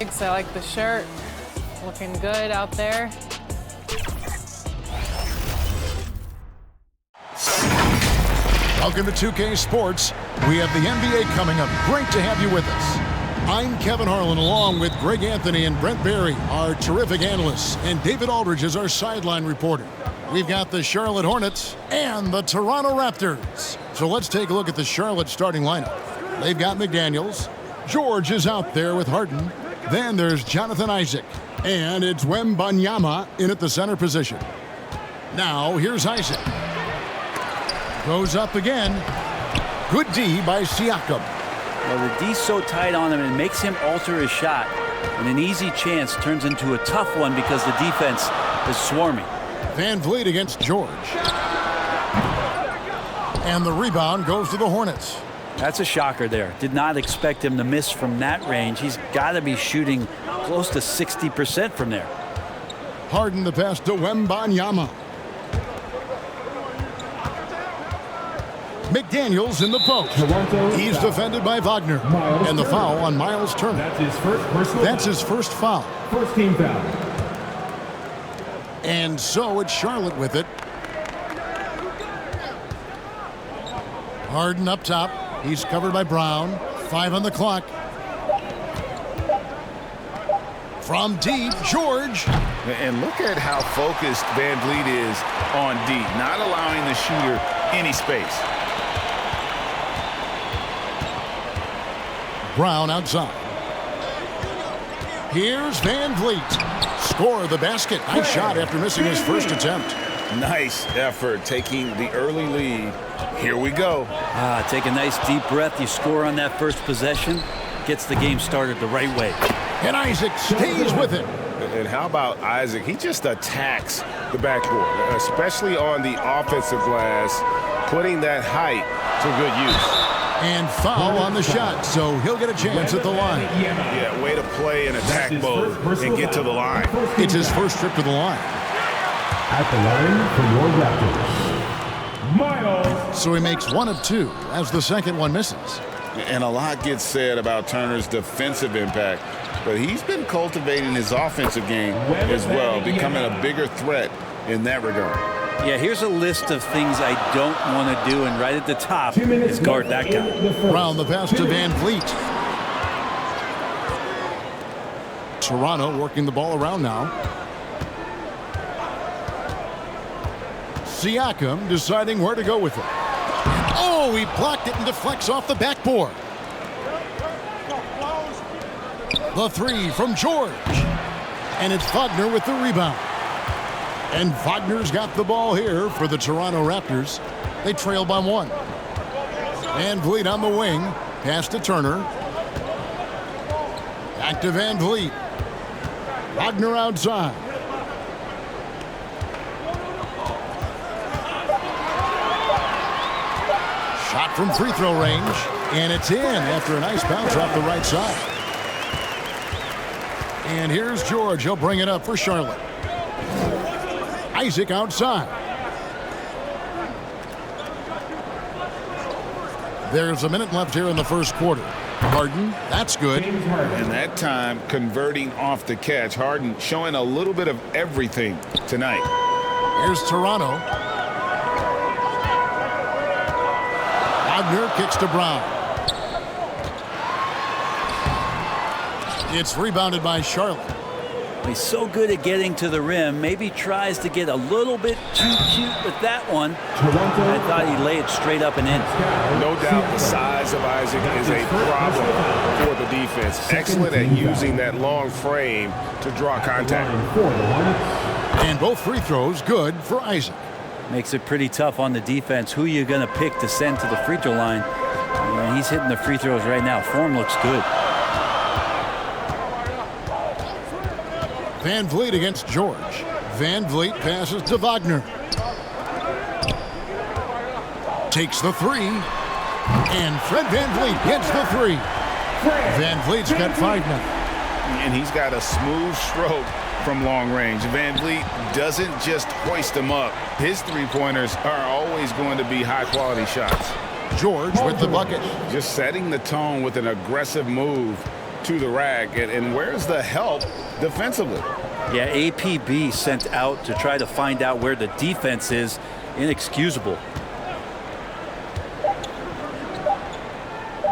I like the shirt. Looking good out there. Welcome to 2K Sports. We have the NBA coming up. Great to have you with us. I'm Kevin Harlan, along with Greg Anthony and Brent Barry, our terrific analysts, and David Aldridge is our sideline reporter. We've got the Charlotte Hornets and the Toronto Raptors. So let's take a look at the Charlotte starting lineup. They've got McDaniels. George is out there with Harden. Then there's Jonathan Isaac. And it's Wembanyama in at the center position. Now here's Isaac. Goes up again. Good D by Siakam. Well, the D's so tight on him, it makes him alter his shot. And an easy chance turns into a tough one because the defense is swarming. Van Vliet against George. And the rebound goes to the Hornets. That's a shocker there. Did not expect him to miss from that range. He's got to be shooting close to 60% from there. Harden the pass to Wembanyama. McDaniels in the post. He's defended by Wagner. And the foul on Miles Turner. That's his first foul. First team foul. And so it's Charlotte with it. Harden up top. He's covered by Brown. 5 on the clock. From deep, George. And look at how focused Van Vliet is on D, not allowing the shooter any space. Brown outside. Here's Van Vliet. Score the basket. Nice shot after missing his first attempt. Nice effort taking the early lead. Here we go. Take a nice deep breath. You score on that first possession. Gets the game started the right way. And Isaac stays with it. And how about Isaac? He just attacks the backboard, especially on the offensive glass, putting that height to good use. And foul on the shot, so he'll get a chance at the line. Yeah, way to play in attack mode and get to the line. It's his first trip to the line. At the line for your Raptors, Miles. So he makes 1 of 2 as the second one misses. And a lot gets said about Turner's defensive impact, but he's been cultivating his offensive game as well, becoming a bigger threat in that regard. Yeah, here's a list of things I don't want to do, and right at the top is guard that guy. Brown the pass to Van Vliet. Toronto working the ball around now. Siakam deciding where to go with it. Oh, he blocked it and deflects off the backboard. The 3 from George. And it's Wagner with the rebound. And Wagner's got the ball here for the Toronto Raptors. They trail by 1. Van Vliet on the wing. Pass to Turner. Back to Van Vliet. Wagner outside. Shot from free throw range. And it's in after a nice bounce off the right side. And here's George. He'll bring it up for Charlotte. Isaac outside. There's a minute left here in the first quarter. Harden, that's good. And that time converting off the catch. Harden showing a little bit of everything tonight. Here's Toronto. Wagner kicks to Brown. It's rebounded by Charlotte. He's so good at getting to the rim. Maybe tries to get a little bit too cute with that one. I thought he'd lay it straight up and in. No doubt the size of Isaac is a problem for the defense. Excellent at using that long frame to draw contact. And both free throws good for Isaac. Makes it pretty tough on the defense. Who you going to pick to send to the free throw line? He's hitting the free throws right now. Form looks good. Van Vliet against George. Van Vliet passes to Wagner. Takes the 3. And Fred Van Vliet gets the 3. Van Vliet's got 5 now. And he's got a smooth stroke from long range. Van Vliet doesn't just hoist them up. His three-pointers are always going to be high-quality shots. George with the bucket. Just setting the tone with an aggressive move to the rack. And where's the help defensively? Yeah, APB sent out to try to find out where the defense is. Inexcusable.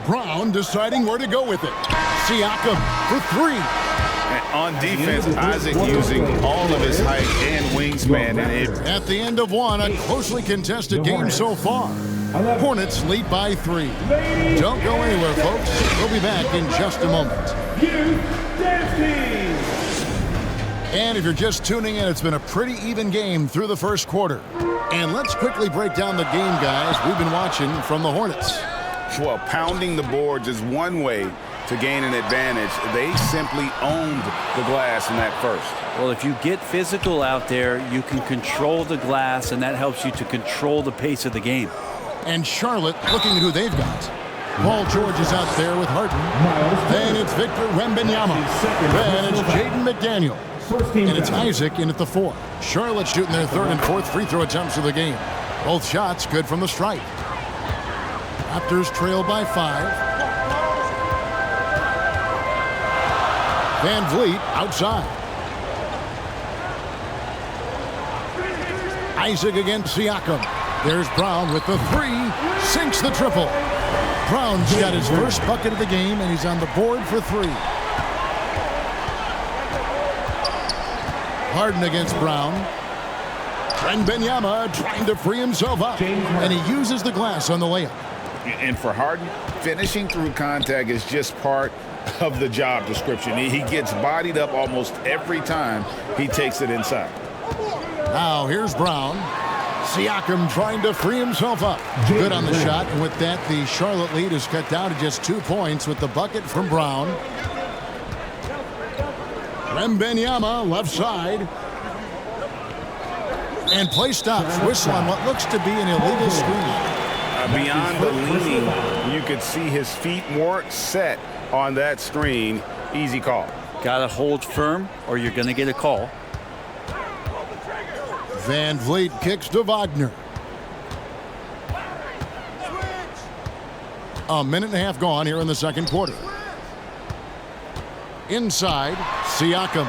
Brown deciding where to go with it. Siakam for three. And on defense, Isaac using all of his height and wingspan. And At the end of one, a closely contested game so far. Hornets lead by 3. Don't go anywhere, folks. We'll be back in just a moment. And if you're just tuning in, it's been a pretty even game through the first quarter. And let's quickly break down the game, guys, we've been watching from the Hornets. well, pounding the boards is one way to gain an advantage. They simply owned the glass in that first. Well, if you get physical out there, you can control the glass, and that helps you to control the pace of the game. And Charlotte looking at who they've got. Paul George is out there with Harden. Then it's Victor Wembanyama. Then it's Jaden McDaniel. And it's Isaac in at the 4. Charlotte shooting their third and fourth free throw attempts of the game. Both shots good from the stripe. Raptors trail by 5. Van Vliet outside. Isaac against Siakam. There's Brown with the 3. Sinks the triple. Brown's got his first bucket of the game, and he's on the board for 3. Harden against Brown. Wembanyama trying to free himself up, and he uses the glass on the layup. And for Harden, finishing through contact is just part of the job description. He gets bodied up almost every time he takes it inside. Now here's Brown. Siakam trying to free himself up. Good on the shot, and with that, the Charlotte lead is cut down to just 2 points with the bucket from Brown. Wembanyama left side. And play stops. Whistle on what looks to be an illegal screen. Beyond the leaning, you could see his feet weren't set on that screen. Easy call. Got to hold firm, or you're going to get a call. Van Vliet kicks to Wagner. A minute and a half gone here in the second quarter. Inside, Siakam.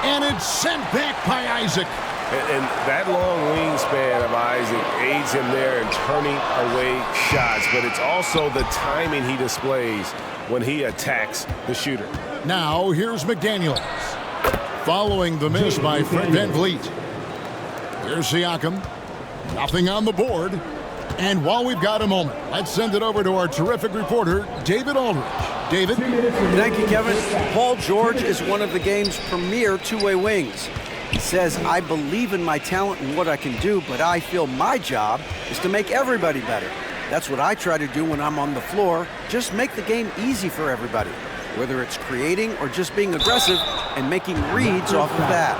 And it's sent back by Isaac. And that long wingspan of Isaac aids him there in turning away shots, but it's also the timing he displays when he attacks the shooter. Now here's McDaniel. Following the miss by Fred Van Vliet. Here's Siakam. Nothing on the board. And while we've got a moment, let's send it over to our terrific reporter, David Aldridge. David? Thank you, Kevin. Paul George is one of the game's premier two-way wings. He says, I believe in my talent and what I can do, but I feel my job is to make everybody better. That's what I try to do when I'm on the floor. Just make the game easy for everybody, whether it's creating or just being aggressive and making reads off of that.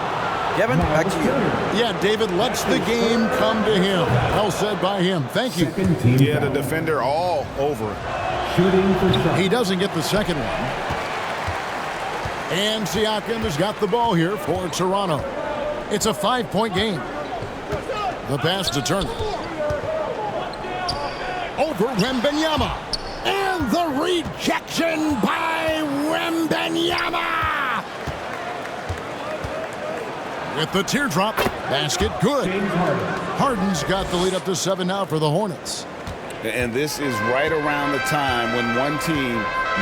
Kevin, back to you. Yeah, David lets the game come to him. Well said by him. Thank you. Yeah, the defender all over it. He doesn't get the second one. And Siakam has got the ball here for Toronto. It's a 5-point game. The pass to Turner. Over Wembanyama. And the rejection by Wembanyama. With the teardrop. Basket good. Harden's got the lead up to 7 now for the Hornets. And this is right around the time when one team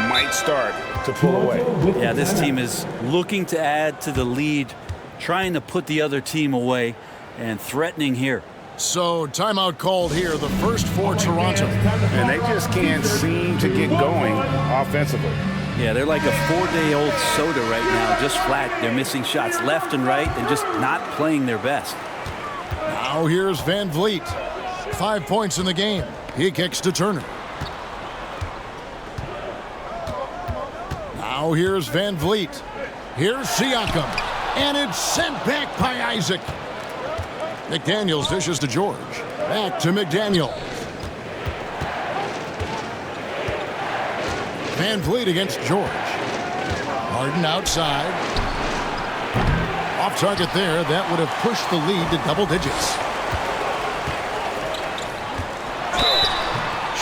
might start to pull away. Yeah, this team is looking to add to the lead, trying to put the other team away, and threatening here. So timeout called here, the first for Toronto. And they just can't seem to get going offensively. Yeah, they're like a 4-day-old soda right now, just flat. They're missing shots left and right and just not playing their best. Now here's Van Vliet. 5 points in the game. He kicks to Turner. Now here's Van Vliet. Here's Siakam. And it's sent back by Isaac. McDaniels dishes to George. Back to McDaniel. Van Vliet against George. Harden outside. Off target there. That would have pushed the lead to double digits.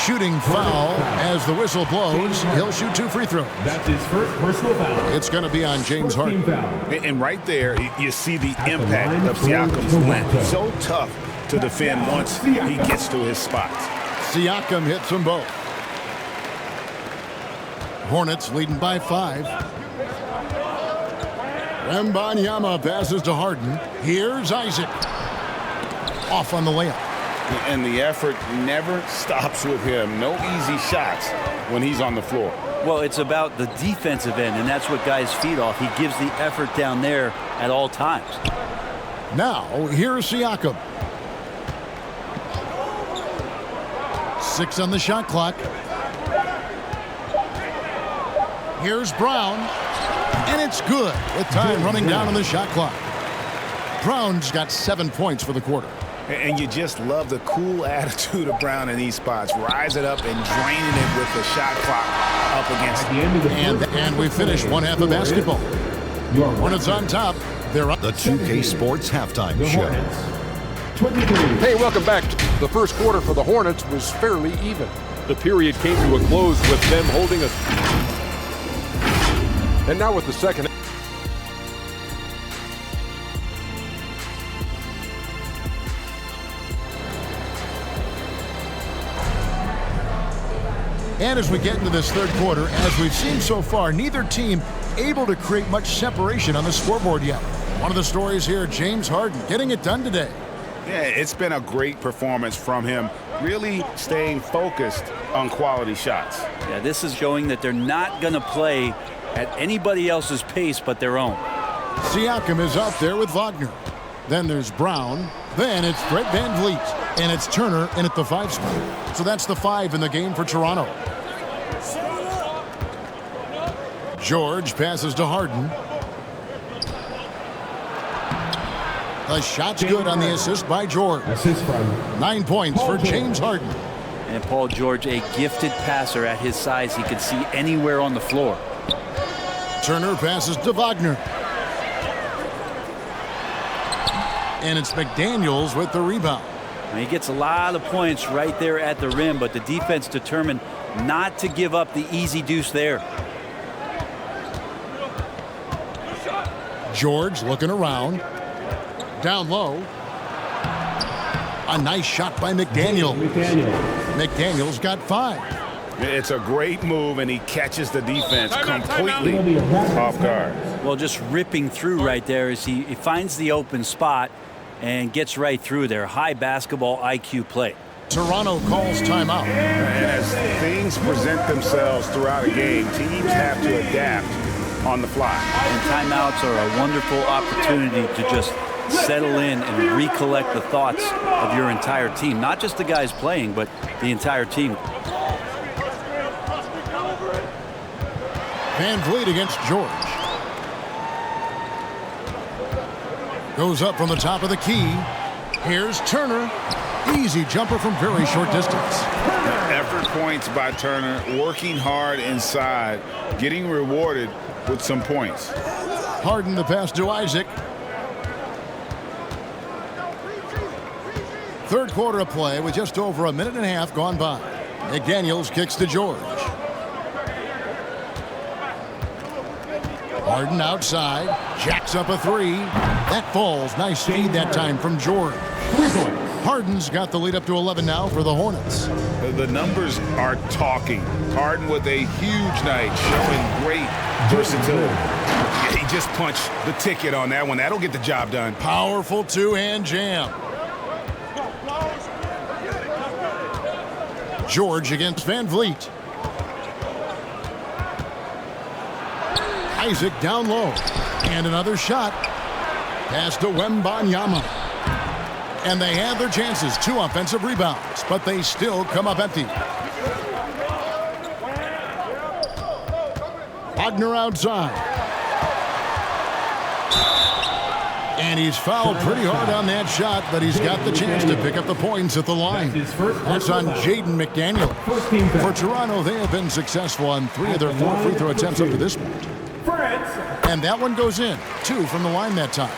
shooting foul as the whistle blows. He'll shoot 2 free throws. That's his first personal foul. It's going to be on James Harden. And right there, you see the impact of Siakam's length. So tough to defend once he gets to his spots. Siakam hits them both. Hornets leading by 5. Wembanyama passes to Harden. Here's Isaac. Off on the layup. And the effort never stops with him. No easy shots when he's on the floor. Well, it's about the defensive end, and that's what guys feed off. He gives the effort down there at all times. Now, here's Siakam. 6 on the shot clock. Here's Brown. And it's good with time running down on the shot clock. Brown's got 7 points for the quarter. And you just love the cool attitude of Brown in these spots. Rise it up and draining it with the shot clock up against him. And we finish one half of basketball. Hornets on top. They're up. The 2K Sports Halftime Show. Hey, welcome back. The first quarter for the Hornets was fairly even. The period came to a close with them holding us. And now with the second. And as we get into this third quarter, as we've seen so far, neither team able to create much separation on the scoreboard yet. One of the stories here, James Harden getting it done today. Yeah, it's been a great performance from him, really staying focused on quality shots. Yeah, this is showing that they're not going to play at anybody else's pace but their own. Siakam is out there with Wagner. Then there's Brown. Then it's Fred VanVleet. And it's Turner in at the 5 spot. So that's the 5 in the game for Toronto. George passes to Harden. The shot's good on the assist by George. 9 points for James Harden. And Paul George, a gifted passer at his size. He can see anywhere on the floor. Turner passes to Wagner. And it's McDaniels with the rebound. He gets a lot of points right there at the rim, but the defense determined not to give up the easy deuce there. George looking around. Down low. A nice shot by McDaniel. McDaniel's got 5. It's a great move, and he catches the defense completely off guard. Well, just ripping through right there as he finds the open spot and gets right through there. High basketball IQ play. Toronto calls timeout. And as things present themselves throughout a game, teams have to adapt on the fly. And timeouts are a wonderful opportunity to just settle in and recollect the thoughts of your entire team. Not just the guys playing, but the entire team. VanVleet against George. Goes up from the top of the key. Here's Turner. Easy jumper from very short distance. Effort points by Turner, working hard inside, getting rewarded with some points. Harden the pass to Isaac. Third quarter of play with just over a minute and a half gone by. McDaniels kicks to George. Harden outside, jacks up a 3. That falls. Nice feed that time from George. Harden's got the lead up to 11 now for the Hornets. The numbers are talking. Harden with a huge night, showing great versatility. Yeah, he just punched the ticket on that one. That'll get the job done. Powerful two-hand jam. George against VanVleet. Isaac down low. And another shot. Pass to Wembanyama. And they have their chances. 2 offensive rebounds, but they still come up empty. Wagner outside. And he's fouled pretty hard on that shot, but he's got the chance to pick up the points at the line. That's on Jaden McDaniel. For Toronto, they have been successful on 3 of their 4 free throw attempts up to this point. And that one goes in. 2 from the line that time.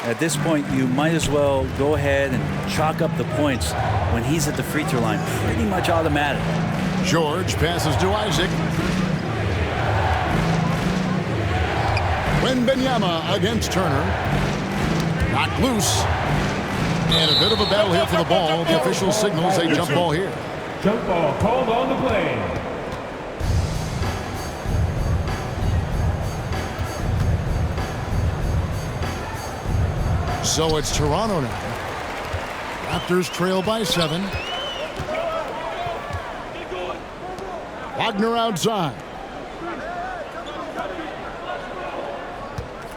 At this point, you might as well go ahead and chalk up the points when he's at the free throw line. Pretty much automatic. George passes to Isaac. Wembanyama against Turner. Knocked loose. And a bit of a battle here for the ball. The official signals a jump ball here. Jump ball called on the play. So it's Toronto now. Raptors trail by 7. Wagner outside.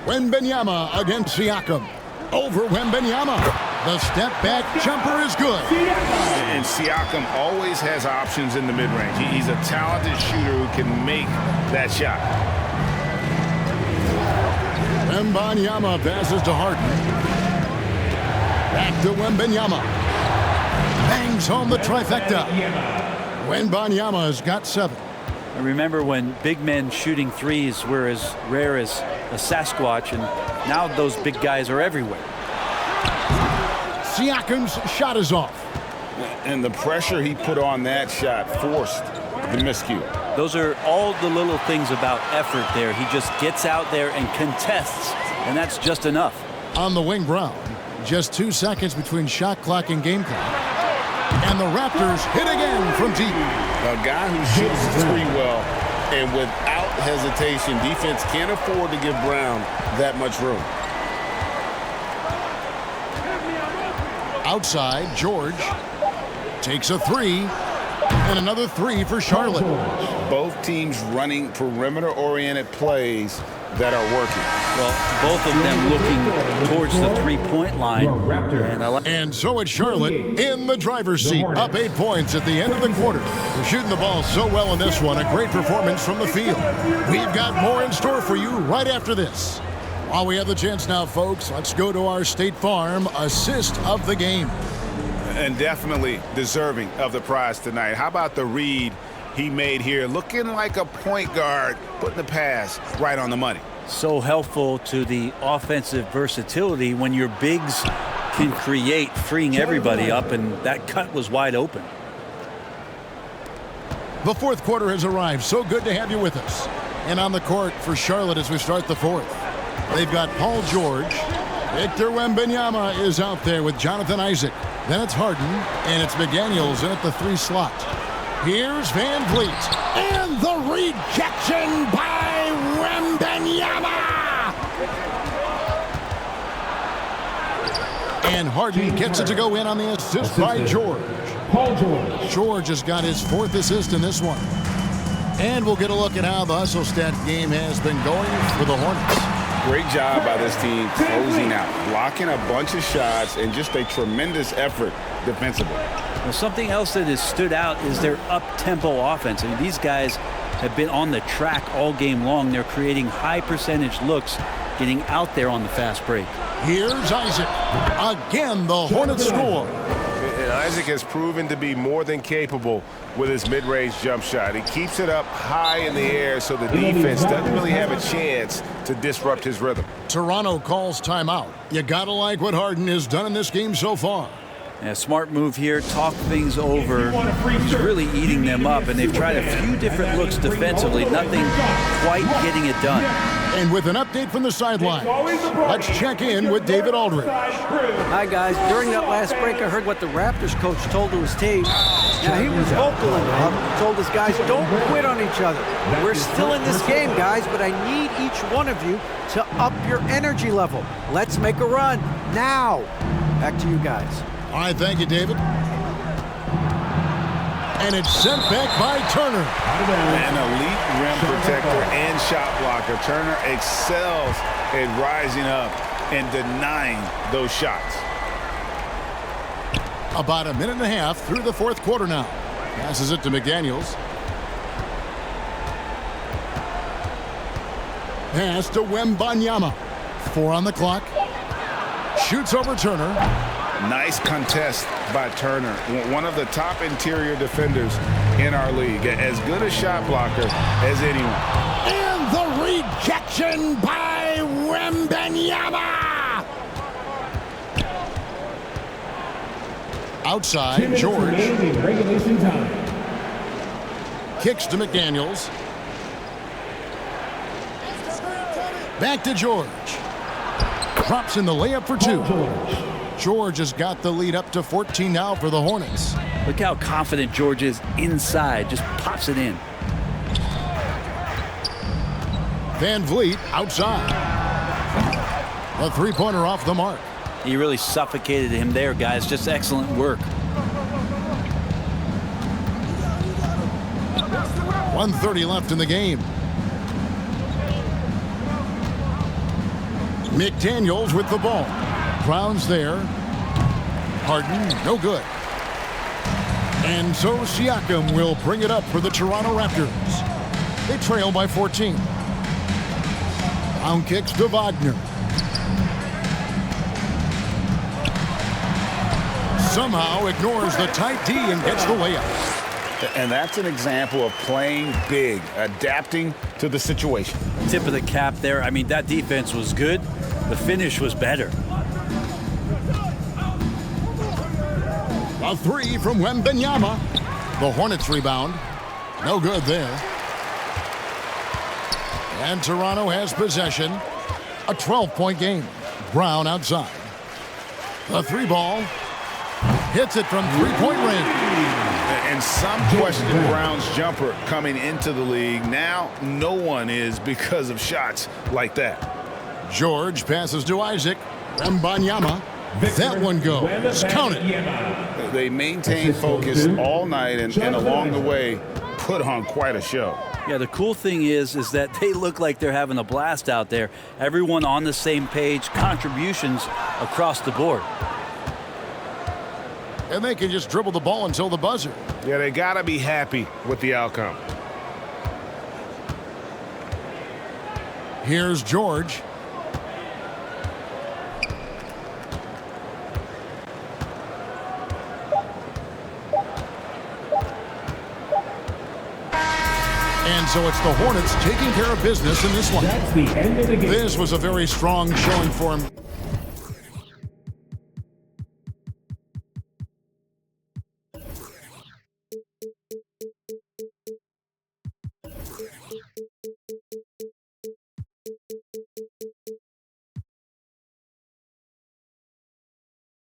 Wembanyama against Siakam. Over Wembanyama. The step back jumper is good. And Siakam always has options in the mid-range. He's a talented shooter who can make that shot. Wembanyama passes to Harden. Back to Wembanyama. Bangs home the trifecta. Wembanyama has got 7. I remember when big men shooting threes were as rare as a Sasquatch, and now those big guys are everywhere. Siakam's shot is off. And the pressure he put on that shot forced the miscue. Those are all the little things about effort there. He just gets out there and contests, and that's just enough. On the wing, Brown. Just 2 seconds between shot clock and game clock. And the Raptors hit again from deep. A guy who shoots the three well, and without hesitation, defense can't afford to give Brown that much room. Outside, George takes a 3. And another 3 for Charlotte. Both teams running perimeter-oriented plays that are working. Well, both of them looking towards the three-point line. And so it's Charlotte in the driver's seat, up 8 points at the end of the quarter. They're shooting the ball so well in this one. A great performance from the field. We've got more in store for you right after this. While we have the chance now, folks, let's go to our State Farm assist of the game. And definitely deserving of the prize tonight. How about the read he made here? Looking like a point guard, putting the pass right on the money. So helpful to the offensive versatility when your bigs can create, freeing everybody up, and that cut was wide open. The fourth quarter has arrived. So good to have you with us. And on the court for Charlotte as we start the fourth, they've got Paul George. Victor Wembanyama is out there with Jonathan Isaac. Then it's Harden, and it's McDaniels in at the 3 slot. Here's Van Vliet. And the rejection by Wembanyama! And Harden gets it to go in on the assist by George. Paul George. George has got his 4th assist in this one. And we'll get a look at how the hustle stat game has been going for the Hornets. Great job by this team closing out, blocking a bunch of shots, and just a tremendous effort defensively. Well, something else that has stood out is their up-tempo offense. I mean, these guys have been on the track all game long. They're creating high-percentage looks, getting out there on the fast break. Here's Isaac. Again, the Hornets score. And Isaac has proven to be more than capable with his mid-range jump shot. He keeps it up high in the air so the defense doesn't really have a chance to disrupt his rhythm. Toronto calls timeout. You gotta like what Harden has done in this game so far. A smart move here, talk things over. He's really eating them up, and they've tried a few different looks defensively. Nothing quite getting it done. And with an update from the sideline, let's check in with David Aldridge. Hi, guys. During that last break, I heard what the Raptors coach told to his team. Now, he was vocal enough. He told his guys, don't quit on each other. We're still in this game, guys, but I need each one of you to up your energy level. Let's make a run now. Back to you guys. All right, thank you, David. And it's sent back by Turner. An elite rim protector and shot blocker. Turner excels at rising up and denying those shots. About a minute and a half through the fourth quarter now. Passes it to McDaniels. Pass to Wembanyama. 4 on the clock. Shoots over Turner. Nice contest by Turner. One of the top interior defenders in our league. As good a shot blocker as anyone. And the rejection by Wembanyama. Outside, George. Regulation time. Kicks to McDaniels. Back to George. Drops in the layup for two. George has got the lead up to 14 now for the Hornets. Look how confident George is inside. Just pops it in. Van Vliet outside. A three-pointer off the mark. He really suffocated him there, guys. Just excellent work. 1:30 left in the game. McDaniels with the ball. Brown's there. Harden, no good. And so Siakam will bring it up for the Toronto Raptors. They trail by 14. Brown kicks to Wagner. Somehow ignores the tight D and gets the layup. And that's an example of playing big, adapting to the situation. Tip of the cap there. I mean, that defense was good. The finish was better. A three from Wembanyama. The Hornets rebound. No good there. And Toronto has possession. A 12-point game. Brown outside. The three ball. Hits it from three-point range. And some question Brown's jumper coming into the league. Now no one is because of shots like that. George passes to Isaac. Wembanyama. That one goes. Count it. They maintain focus all night and along the way put on quite a show. Yeah, the cool thing is that they look like they're having a blast out there. Everyone on the same page, contributions across the board. And they can just dribble the ball until the buzzer. Yeah, they got to be happy with the outcome. Here's George. And so it's the Hornets taking care of business in this one. That's the end of the game. This was a very strong showing for him.